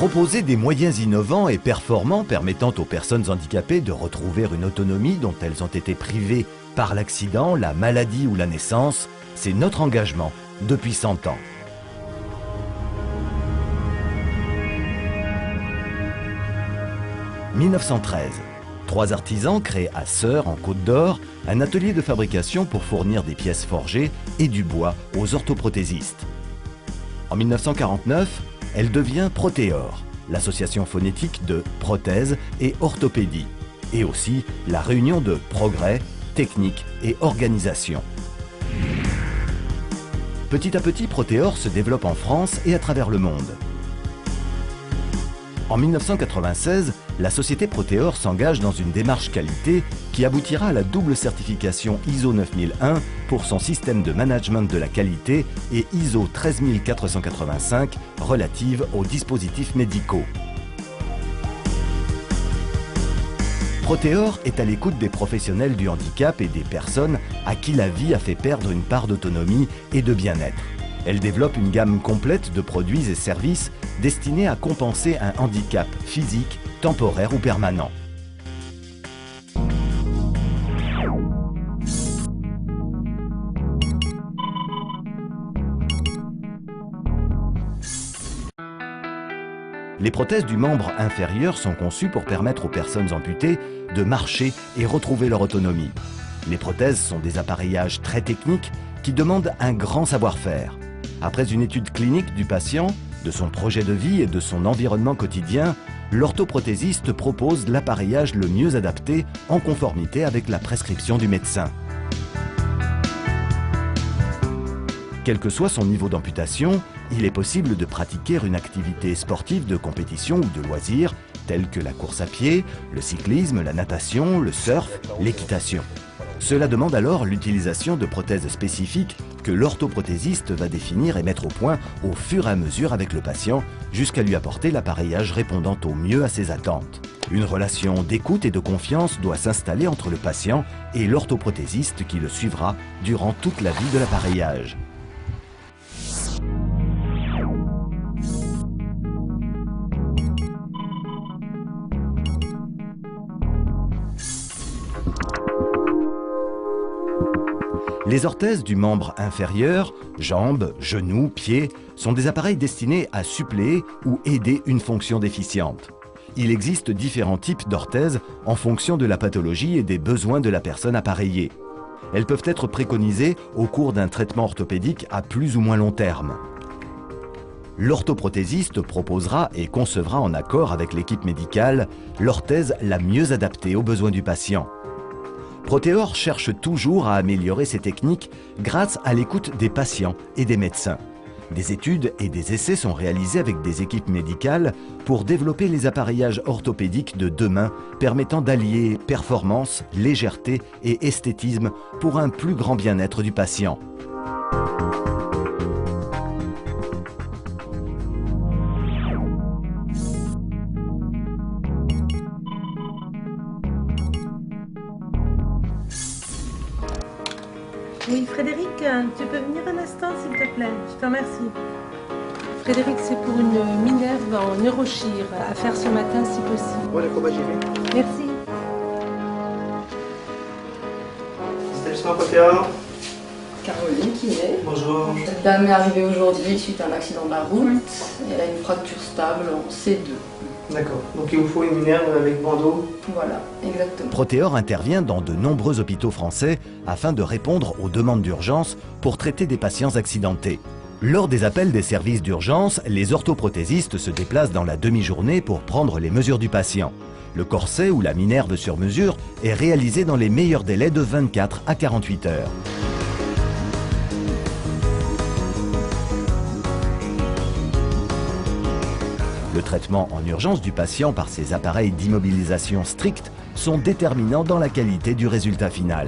Proposer des moyens innovants et performants permettant aux personnes handicapées de retrouver une autonomie dont elles ont été privées par l'accident, la maladie ou la naissance, c'est notre engagement depuis 100 ans. « 1913. 3 artisans créent à Sœurs, en Côte d'Or, un atelier de fabrication pour fournir des pièces forgées et du bois aux orthoprothésistes. En 1949, elle devient Protéor, l'association phonétique de prothèse et orthopédie, et aussi la réunion de progrès, technique et organisation. Petit à petit, Protéor se développe en France et à travers le monde. En 1996, la société Protéor s'engage dans une démarche qualité qui aboutira à la double certification ISO 9001 pour son système de management de la qualité et ISO 13485 relative aux dispositifs médicaux. Protéor est à l'écoute des professionnels du handicap et des personnes à qui la vie a fait perdre une part d'autonomie et de bien-être. Elle développe une gamme complète de produits et services destinés à compenser un handicap physique, temporaire ou permanent. Les prothèses du membre inférieur sont conçues pour permettre aux personnes amputées de marcher et retrouver leur autonomie. Les prothèses sont des appareillages très techniques qui demandent un grand savoir-faire. Après une étude clinique du patient, de son projet de vie et de son environnement quotidien, l'orthoprothésiste propose l'appareillage le mieux adapté en conformité avec la prescription du médecin. Quel que soit son niveau d'amputation, il est possible de pratiquer une activité sportive de compétition ou de loisir, telle que la course à pied, le cyclisme, la natation, le surf, l'équitation. Cela demande alors l'utilisation de prothèses spécifiques que l'orthoprothésiste va définir et mettre au point au fur et à mesure avec le patient, jusqu'à lui apporter l'appareillage répondant au mieux à ses attentes. Une relation d'écoute et de confiance doit s'installer entre le patient et l'orthoprothésiste qui le suivra durant toute la vie de l'appareillage. Les orthèses du membre inférieur, jambes, genoux, pieds, sont des appareils destinés à suppléer ou aider une fonction déficiente. Il existe différents types d'orthèses en fonction de la pathologie et des besoins de la personne appareillée. Elles peuvent être préconisées au cours d'un traitement orthopédique à plus ou moins long terme. L'orthoprothésiste proposera et concevra en accord avec l'équipe médicale l'orthèse la mieux adaptée aux besoins du patient. Protéor cherche toujours à améliorer ses techniques grâce à l'écoute des patients et des médecins. Des études et des essais sont réalisés avec des équipes médicales pour développer les appareillages orthopédiques de demain permettant d'allier performance, légèreté et esthétisme pour un plus grand bien-être du patient. Oui, Frédéric, tu peux venir un instant, s'il te plaît? Je te remercie. Frédéric, c'est pour une Minerve en neurochir à faire ce matin, si possible. Bon, d'accord, j'y vais. Merci. Établissement Protéor. Caroline qui est. Bonjour. Cette dame est arrivée aujourd'hui suite à un accident de la route. Elle a une fracture stable en C2. D'accord. Donc il vous faut une Minerve avec bandeau. Voilà, exactement. Protéor intervient dans de nombreux hôpitaux français afin de répondre aux demandes d'urgence pour traiter des patients accidentés. Lors des appels des services d'urgence, les orthoprothésistes se déplacent dans la demi-journée pour prendre les mesures du patient. Le corset ou la Minerve sur mesure est réalisé dans les meilleurs délais de 24 à 48 heures. Le traitement en urgence du patient par ces appareils d'immobilisation stricte sont déterminants dans la qualité du résultat final.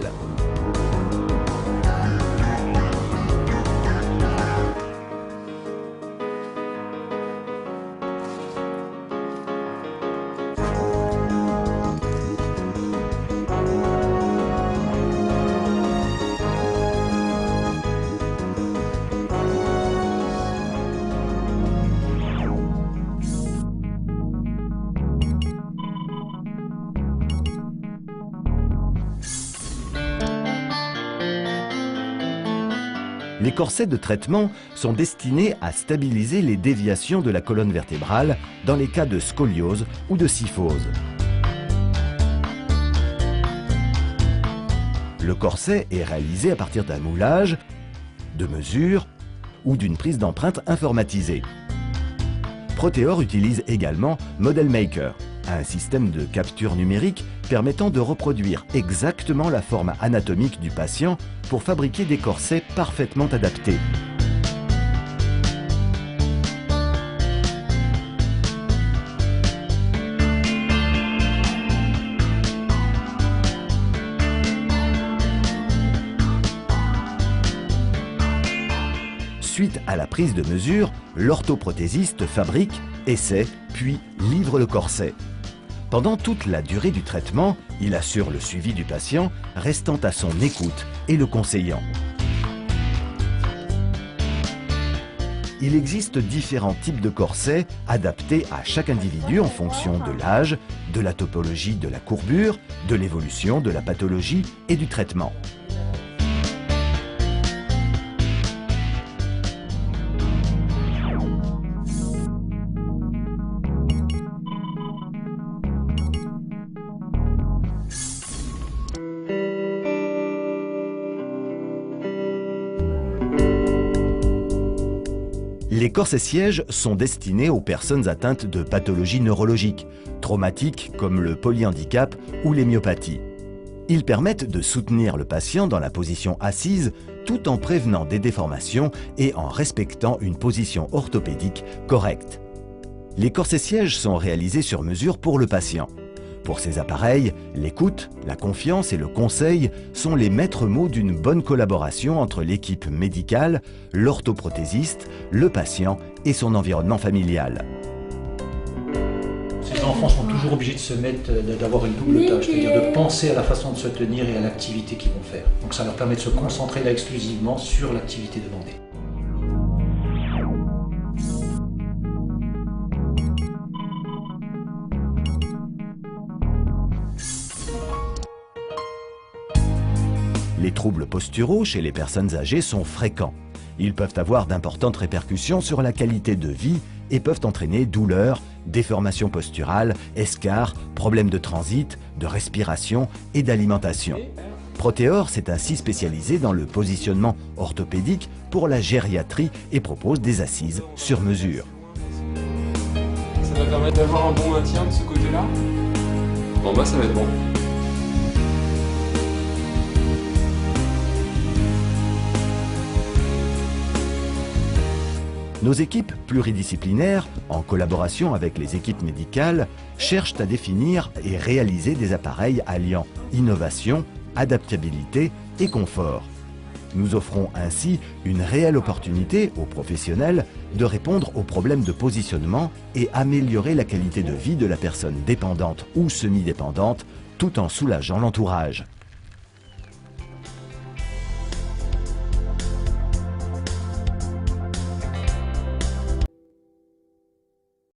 Les corsets de traitement sont destinés à stabiliser les déviations de la colonne vertébrale dans les cas de scoliose ou de kyphose. Le corset est réalisé à partir d'un moulage, de mesures ou d'une prise d'empreinte informatisée. Proteor utilise également Model Maker, un système de capture numérique permettant de reproduire exactement la forme anatomique du patient pour fabriquer des corsets parfaitement adaptés. Suite à la prise de mesure, l'orthoprothésiste fabrique, essaie, puis livre le corset. Pendant toute la durée du traitement, il assure le suivi du patient, restant à son écoute et le conseillant. Il existe différents types de corsets adaptés à chaque individu en fonction de l'âge, de la topologie de la courbure, de l'évolution de la pathologie et du traitement. Les corsets-sièges sont destinés aux personnes atteintes de pathologies neurologiques, traumatiques comme le polyhandicap ou les myopathies. Ils permettent de soutenir le patient dans la position assise tout en prévenant des déformations et en respectant une position orthopédique correcte. Les corsets-sièges sont réalisés sur mesure pour le patient. Pour ces appareils, l'écoute, la confiance et le conseil sont les maîtres mots d'une bonne collaboration entre l'équipe médicale, l'orthoprothésiste, le patient et son environnement familial. Ces enfants sont toujours obligés de se mettre, d'avoir une double tâche, c'est-à-dire de penser à la façon de se tenir et à l'activité qu'ils vont faire. Donc ça leur permet de se concentrer là exclusivement sur l'activité demandée. Les troubles posturaux chez les personnes âgées sont fréquents. Ils peuvent avoir d'importantes répercussions sur la qualité de vie et peuvent entraîner douleurs, déformations posturales, escarres, problèmes de transit, de respiration et d'alimentation. Proteor s'est ainsi spécialisé dans le positionnement orthopédique pour la gériatrie et propose des assises sur mesure. Ça va permettre d'avoir un bon maintien de ce côté-là. En bas, ça va être bon. Nos équipes pluridisciplinaires, en collaboration avec les équipes médicales, cherchent à définir et réaliser des appareils alliant innovation, adaptabilité et confort. Nous offrons ainsi une réelle opportunité aux professionnels de répondre aux problèmes de positionnement et améliorer la qualité de vie de la personne dépendante ou semi-dépendante tout en soulageant l'entourage.